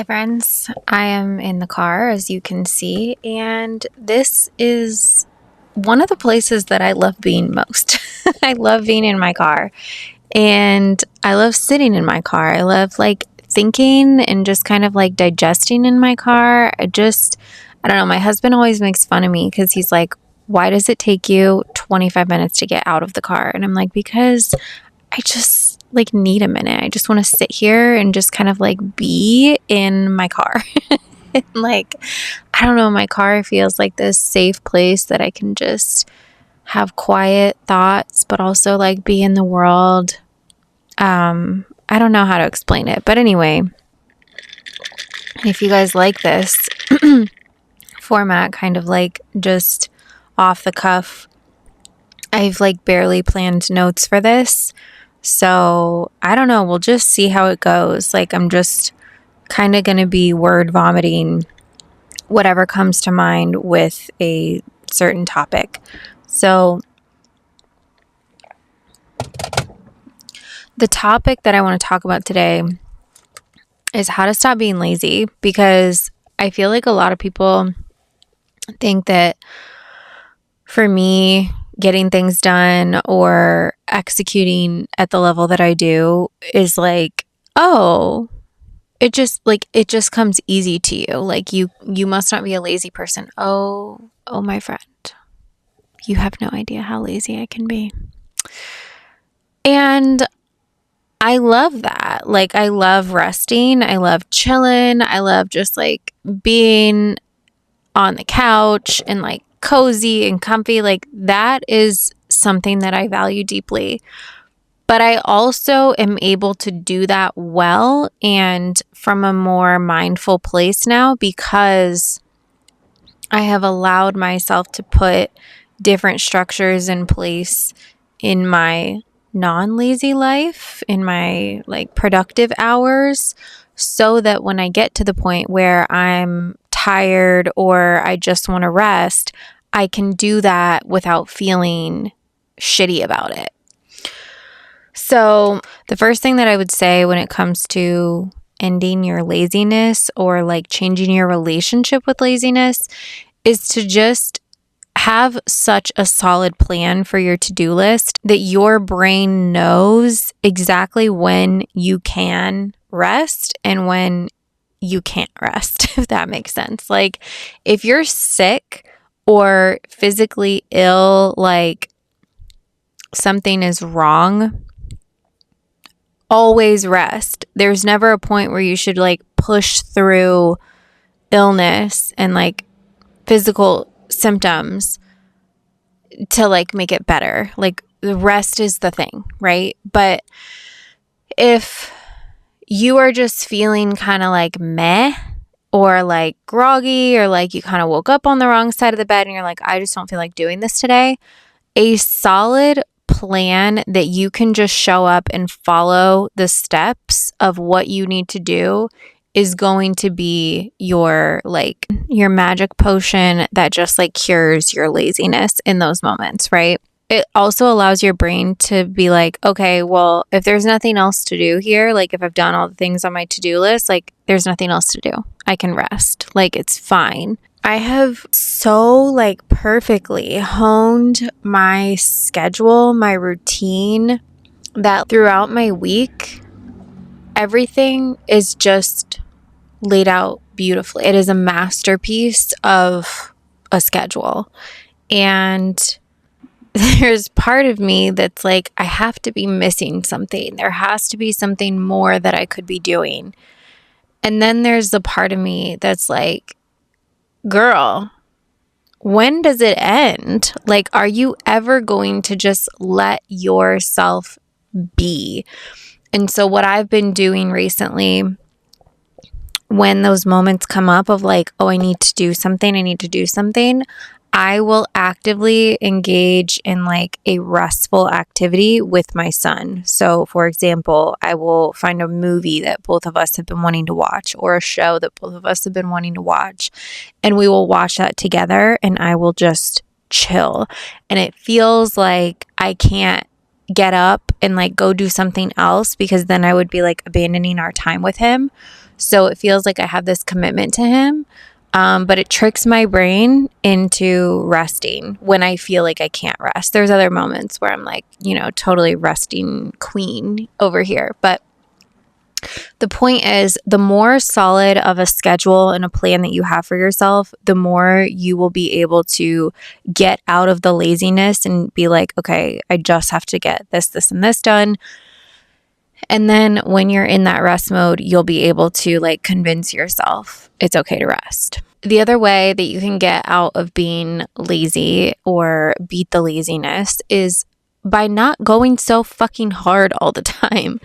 Hi friends, I am in the car as you can see, and this is one of the places that I love being most. I love being in my car and I love sitting in my car. I love thinking and just kind of digesting in my car. I don't know, my husband always makes fun of me because he's like, why does it take you 25 minutes to get out of the car? And I'm like, because I just need a minute. I just want to sit here and just kind of be in my car. And, I don't know, my car feels like this safe place that I can just have quiet thoughts, but also be in the world. I don't know how to explain it, but anyway, if you guys like this format, kind of just off the cuff, I've barely planned notes for this. So I don't know. We'll just see how it goes. I'm just kind of going to be word vomiting whatever comes to mind with a certain topic. So the topic that I want to talk about today is how to stop being lazy, because I feel like a lot of people think that for me, getting things done or executing at the level that I do is oh, it just comes easy to you. You must not be a lazy person. Oh, my friend, you have no idea how lazy I can be. And I love that. I love resting. I love chilling. I love just being on the couch and cozy and comfy. That is something that I value deeply. But I also am able to do that well and from a more mindful place now, because I have allowed myself to put different structures in place in my non-lazy life, in my productive hours, so that when I get to the point where I'm tired or I just want to rest, I can do that without feeling shitty about it. So the first thing that I would say when it comes to ending your laziness or changing your relationship with laziness is to just have such a solid plan for your to-do list that your brain knows exactly when you can rest and when you can't rest, if that makes sense. If you're sick or physically ill, something is wrong, always rest. There's never a point where you should push through illness and physical symptoms to make it better. The rest is the thing, right? But if you are just feeling kind of meh or groggy, or you kind of woke up on the wrong side of the bed and you're I just don't feel like doing this today, a solid plan that you can just show up and follow the steps of what you need to do is going to be your magic potion that just cures your laziness in those moments, right? It also allows your brain to be okay, well, if there's nothing else to do here, if I've done all the things on my to-do list, there's nothing else to do. I can rest. It's fine. I have so perfectly honed my schedule, my routine, that throughout my week, everything is just laid out beautifully. It is a masterpiece of a schedule. And there's part of me that's I have to be missing something. There has to be something more that I could be doing. And then there's the part of me that's girl, when does it end? Are you ever going to just let yourself be? And so what I've been doing recently, when those moments come up of oh, I need to do something, I will actively engage in a restful activity with my son. So for example, I will find a movie that both of us have been wanting to watch, or a show that both of us have been wanting to watch, and we will watch that together, and I will just chill. And it feels like I can't get up and go do something else, because then I would be abandoning our time with him. So it feels like I have this commitment to him. But it tricks my brain into resting when I feel like I can't rest. There's other moments where I'm like, totally resting queen over here. But the point is, the more solid of a schedule and a plan that you have for yourself, the more you will be able to get out of the laziness and be like, okay, I just have to get this, and this done. And then when you're in that rest mode, you'll be able to like convince yourself it's okay to rest. The other way that you can get out of being lazy or beat the laziness is by not going so fucking hard all the time.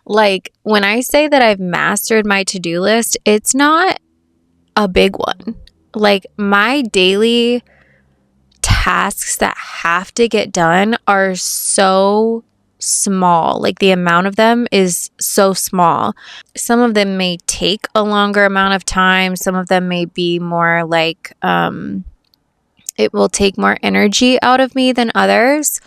Like when I say that I've mastered my to-do list, it's not a big one. Like my daily tasks that have to get done are so small. Like the amount of them is so small. Some of them may take a longer amount of time. Some of them may be more like it will take more energy out of me than others.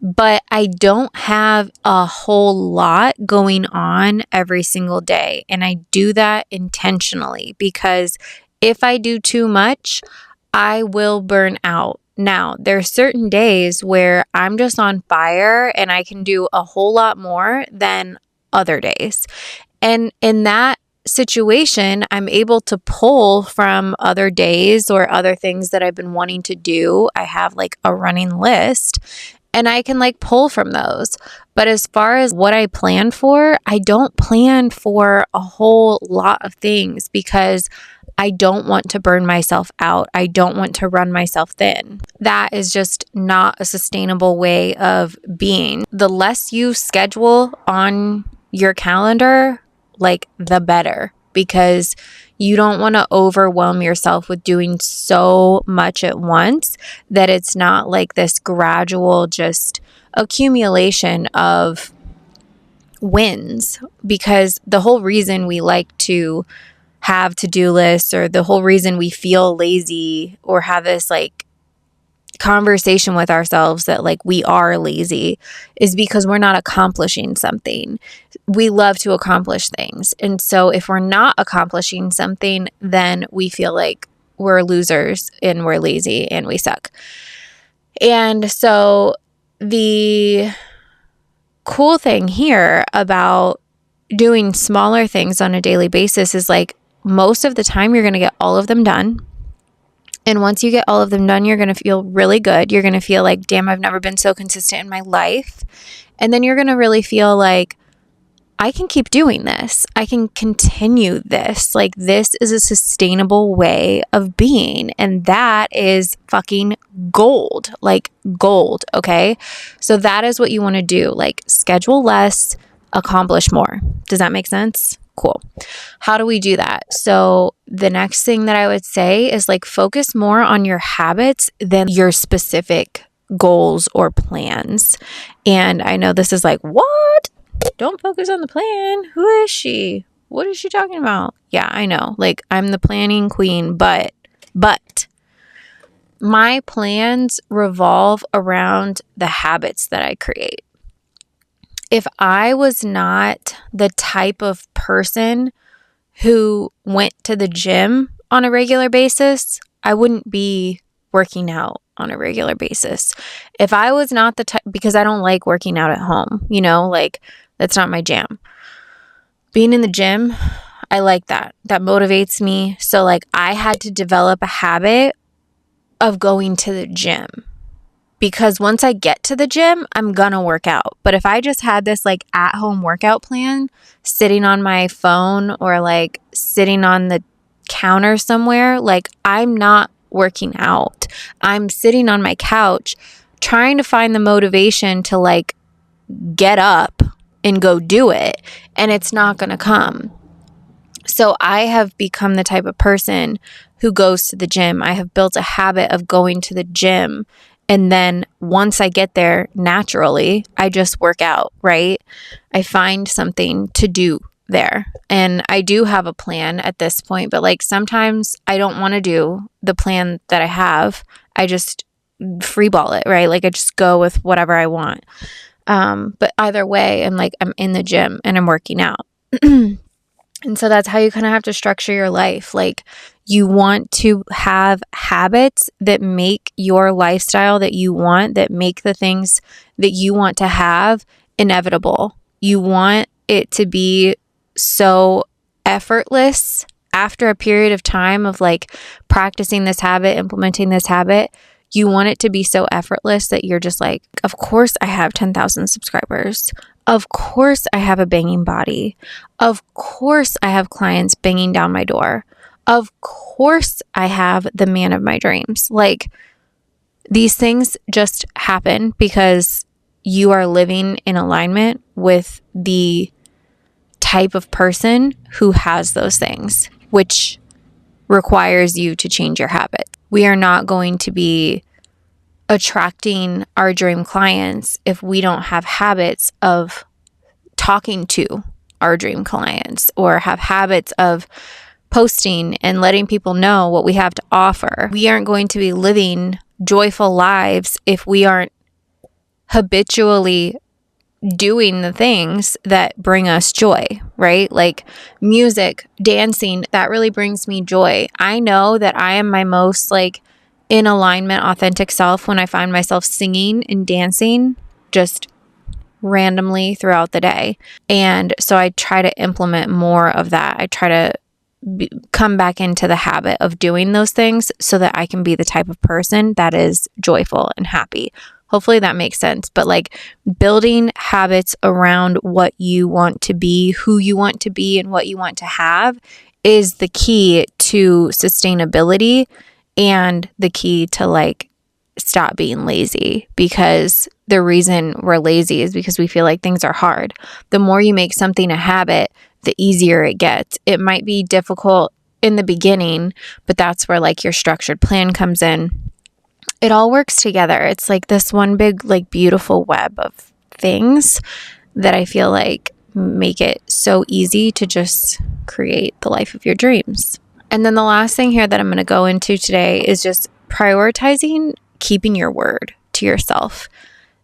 But I don't have a whole lot going on every single day. And I do that intentionally because if I do too much, I will burn out. Now, there are certain days where I'm just on fire and I can do a whole lot more than other days. And in that situation, I'm able to pull from other days or other things that I've been wanting to do. I have like a running list and I can like pull from those. But as far as what I plan for, I don't plan for a whole lot of things because I don't want to burn myself out. I don't want to run myself thin. That is just not a sustainable way of being. The less you schedule on your calendar, like the better, because you don't want to overwhelm yourself with doing so much at once that it's not like this gradual just accumulation of wins. Because the whole reason we like to have to-do lists, or the whole reason we feel lazy or have this like conversation with ourselves that like we are lazy, is because we're not accomplishing something. We love to accomplish things. And so if we're not accomplishing something, then we feel like we're losers and we're lazy and we suck. And so the cool thing here about doing smaller things on a daily basis is like most of the time you're going to get all of them done. And once you get all of them done, you're going to feel really good. You're going to feel like, damn, I've never been so consistent in my life. And then you're going to really feel like, I can keep doing this. I can continue this. Like, this is a sustainable way of being. And that is fucking gold. Like, gold. Okay. So that is what you want to do. Like, schedule less, accomplish more. Does that make sense? Cool. How do we do that? So the next thing that I would say is like focus more on your habits than your specific goals or plans. And I know this is like, what? Don't focus on the plan. Who is she? What is she talking about? Yeah, I know. Like I'm the planning queen, but my plans revolve around the habits that I create. If I was not the type of person who went to the gym on a regular basis, I wouldn't be working out on a regular basis. If I was not the type, because I don't like working out at home, like that's not my jam. Being in the gym, I like that. That motivates me. So like I had to develop a habit of going to the gym. Because once I get to the gym, I'm gonna work out. But if I just had this like at-home workout plan sitting on my phone or like sitting on the counter somewhere, like I'm not working out. I'm sitting on my couch trying to find the motivation to like get up and go do it. And it's not gonna come. So I have become the type of person who goes to the gym. I have built a habit of going to the gym. And then once I get there, naturally, I just work out, right? I find something to do there. And I do have a plan at this point, but like sometimes I don't want to do the plan that I have. I just freeball it, right? Like I just go with whatever I want. But either way, I'm in the gym and I'm working out. And so that's how you kind of have to structure your life. Like, you want to have habits that make your lifestyle that you want, that make the things that you want to have inevitable. You want it to be so effortless after a period of time of like practicing this habit, implementing this habit. You want it to be so effortless that you're just like, of course I have 10,000 subscribers. Of course I have a banging body. Of course I have clients banging down my door. Of course I have the man of my dreams. Like, these things just happen because you are living in alignment with the type of person who has those things, which requires you to change your habit. We are not going to be attracting our dream clients if we don't have habits of talking to our dream clients, or have habits of posting and letting people know what we have to offer. We aren't going to be living joyful lives if we aren't habitually doing the things that bring us joy, right? Like music, dancing, that really brings me joy. I know that I am my most like in alignment, authentic self when I find myself singing and dancing just randomly throughout the day. And so I try to implement more of that. I try to come back into the habit of doing those things so that I can be the type of person that is joyful and happy. Hopefully that makes sense. But like, building habits around what you want to be, who you want to be, and what you want to have is the key to sustainability and the key to like stop being lazy. Because the reason we're lazy is because we feel like things are hard. The more you make something a habit, the easier it gets. It might be difficult in the beginning, but that's where like your structured plan comes in. It all works together. It's like this one big, like, beautiful web of things that I feel like make it so easy to just create the life of your dreams. And then the last thing here that I'm going to go into today is just prioritizing keeping your word to yourself.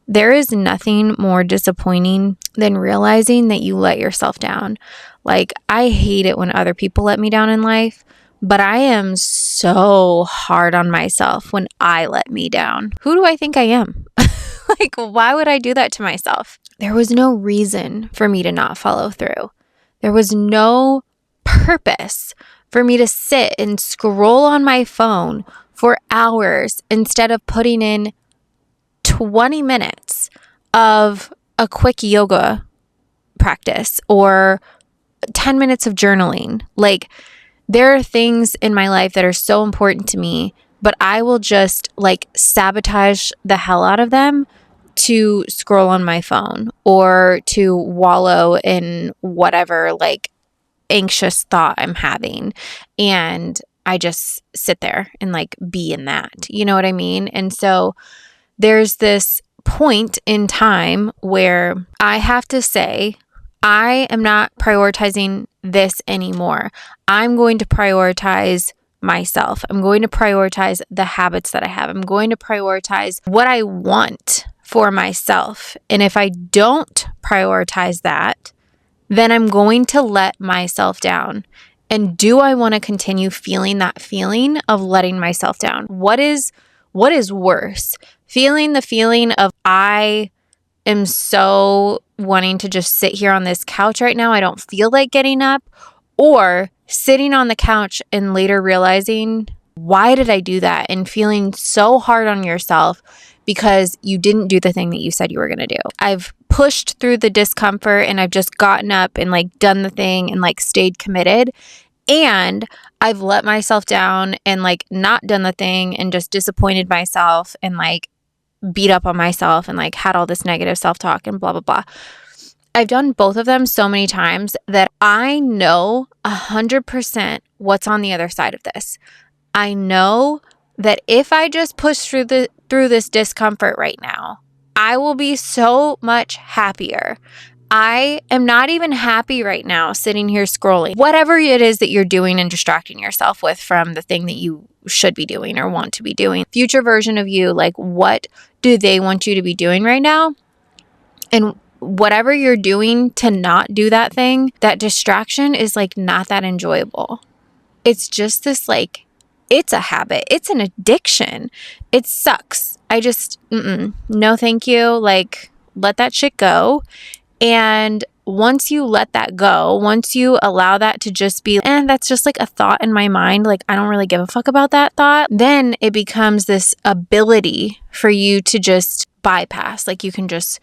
There is nothing more disappointing than realizing that you let yourself down. Like, I hate it when other people let me down in life, but I am so hard on myself when I let me down. Who do I think I am? Like, why would I do that to myself? There was no reason for me to not follow through. There was no purpose for me to sit and scroll on my phone for hours instead of putting in 20 minutes of a quick yoga practice or 10 minutes of journaling. Like, there are things in my life that are so important to me, but I will just like sabotage the hell out of them to scroll on my phone or to wallow in whatever like anxious thought I'm having. And I just sit there and like be in that. You know what I mean? And so there's this point in time where I have to say, I am not prioritizing this anymore. I'm going to prioritize myself. I'm going to prioritize the habits that I have. I'm going to prioritize what I want for myself. And if I don't prioritize that, then I'm going to let myself down. And do I want to continue feeling that feeling of letting myself down? What is worse? Feeling the feeling of I am so wanting to just sit here on this couch right now. I don't feel like getting up, or sitting on the couch and later realizing, why did I do that? And feeling so hard on yourself because you didn't do the thing that you said you were going to do. I've pushed through the discomfort and I've just gotten up and like done the thing and like stayed committed. And I've let myself down and like not done the thing and just disappointed myself and like beat up on myself and like had all this negative self-talk and blah, blah, blah. I've done both of them so many times that I know 100% what's on the other side of this. I know that if I just push through this discomfort right now, I will be so much happier. I am not even happy right now sitting here scrolling. Whatever it is that you're doing and distracting yourself with from the thing that you should be doing or want to be doing. Future version of you, like, what do they want you to be doing right now? And whatever you're doing to not do that thing, that distraction is like not that enjoyable. It's just this like, it's a habit. It's an addiction. It sucks. I just, no, thank you. Like, let that shit go. And once you let that go, once you allow that to just be, that's just like a thought in my mind, like I don't really give a fuck about that thought, then it becomes this ability for you to just bypass. Like you can just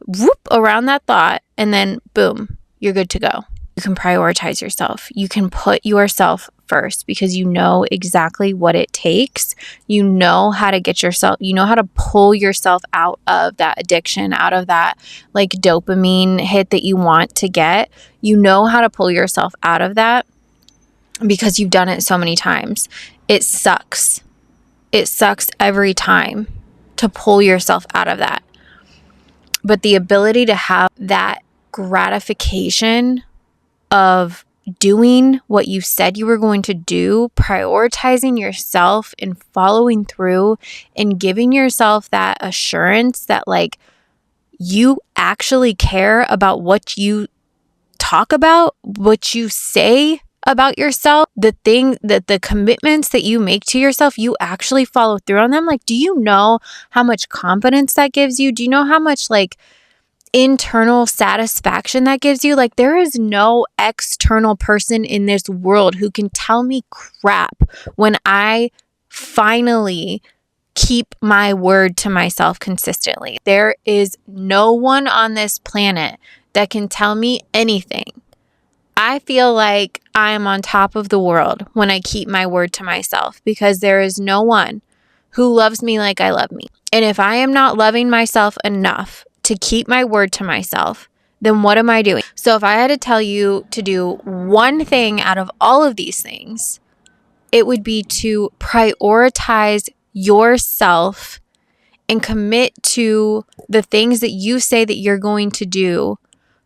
whoop around that thought and then boom, you're good to go. You can prioritize yourself. You can put yourself first because you know exactly what it takes. You know how to get yourself, you know how to pull yourself out of that addiction, out of that like dopamine hit that you want to get. You know how to pull yourself out of that because you've done it so many times. It sucks. It sucks every time to pull yourself out of that. But the ability to have that gratification of doing what you said you were going to do, prioritizing yourself and following through and giving yourself that assurance that like you actually care about what you talk about, what you say about yourself, the thing that the commitments that you make to yourself, you actually follow through on them. Like, do you know how much confidence that gives you? Do you know how much like internal satisfaction that gives you? Like, there is no external person in this world who can tell me crap when I finally keep my word to myself consistently. There is no one on this planet that can tell me anything. I feel like I am on top of the world when I keep my word to myself because there is no one who loves me like I love me. And if I am not loving myself enough to keep my word to myself, then what am I doing? So if I had to tell you to do one thing out of all of these things, it would be to prioritize yourself and commit to the things that you say that you're going to do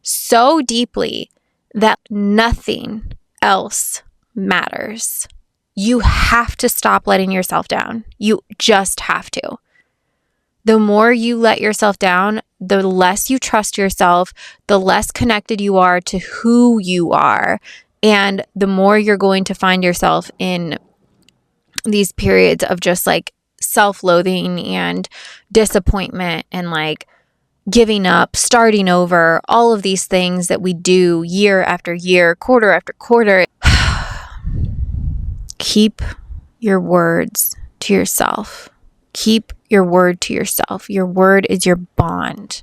so deeply that nothing else matters. You have to stop letting yourself down. You just have to. The more you let yourself down, the less you trust yourself, the less connected you are to who you are, and the more you're going to find yourself in these periods of just like self-loathing and disappointment and like giving up, starting over, all of these things that we do year after year, quarter after quarter. Keep your words to yourself. Keep your word to yourself. Your word is your bond.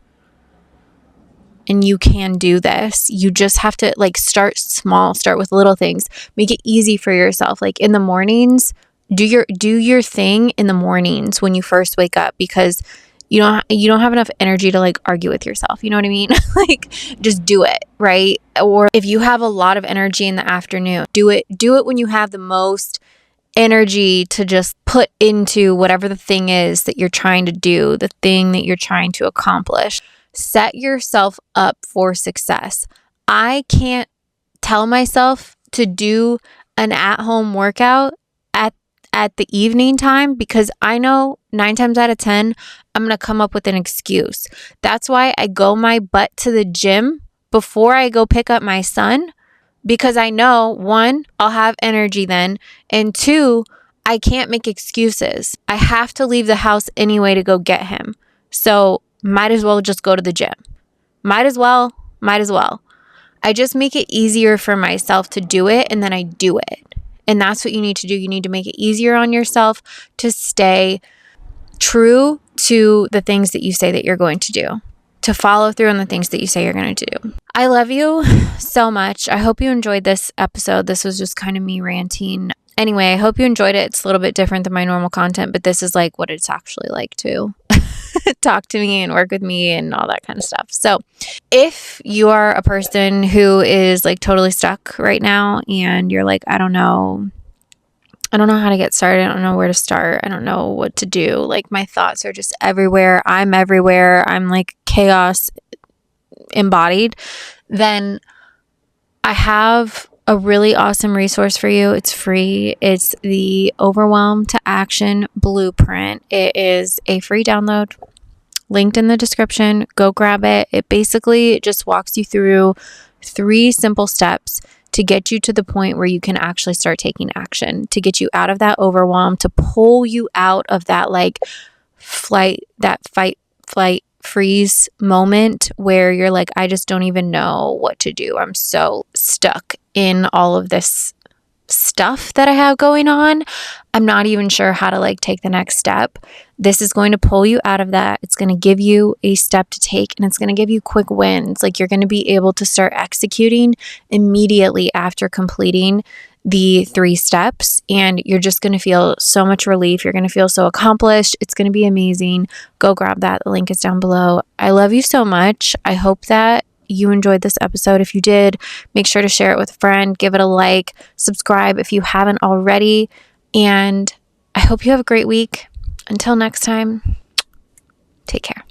And you can do this. You just have to like start small, start with little things. Make it easy for yourself. Like in the mornings, do your thing in the mornings when you first wake up because you don't have enough energy to like argue with yourself. You know what I mean? Like just do it, right? Or if you have a lot of energy in the afternoon, do it when you have the most energy to just put into whatever the thing is that you're trying to do, the thing that you're trying to accomplish. Set yourself up for success. I can't tell myself to do an at-home workout at the evening time because I know 9 times out of 10, I'm going to come up with an excuse. That's why I go my butt to the gym before I go pick up my son because I know, 1, I'll have energy then, and 2, I can't make excuses. I have to leave the house anyway to go get him. So might as well just go to the gym. Might as well. I just make it easier for myself to do it and then I do it. And that's what you need to do. You need to make it easier on yourself to stay true to the things that you say that you're going to do, to follow through on the things that you say you're going to do. I love you so much. I hope you enjoyed this episode. This was just kind of me ranting. Anyway, I hope you enjoyed it. It's a little bit different than my normal content, but this is like what it's actually like to talk to me and work with me and all that kind of stuff. So if you are a person who is like totally stuck right now and you're like, I don't know how to get started. I don't know where to start. I don't know what to do. Like my thoughts are just everywhere. I'm everywhere. I'm like chaos embodied. Then I have a really awesome resource for you. It's free. It's the Overwhelm to Action Blueprint. It is a free download. linked in the description. Go grab it. It basically just walks you through 3 simple steps to get you to the point where you can actually start taking action, to get you out of that overwhelm, to pull you out of that like fight, flight, freeze moment where you're like, I just don't even know what to do. I'm so stuck in all of this stuff that I have going on. I'm not even sure how to like take the next step. This is going to pull you out of that. It's going to give you a step to take, and it's going to give you quick wins. Like, you're going to be able to start executing immediately after completing the 3 steps, and you're just going to feel so much relief. You're going to feel so accomplished. It's going to be amazing. Go grab that. The link is down below. I love you so much. I hope that you enjoyed this episode. If you did, make sure to share it with a friend, give it a like, subscribe if you haven't already, and I hope you have a great week. Until next time, take care.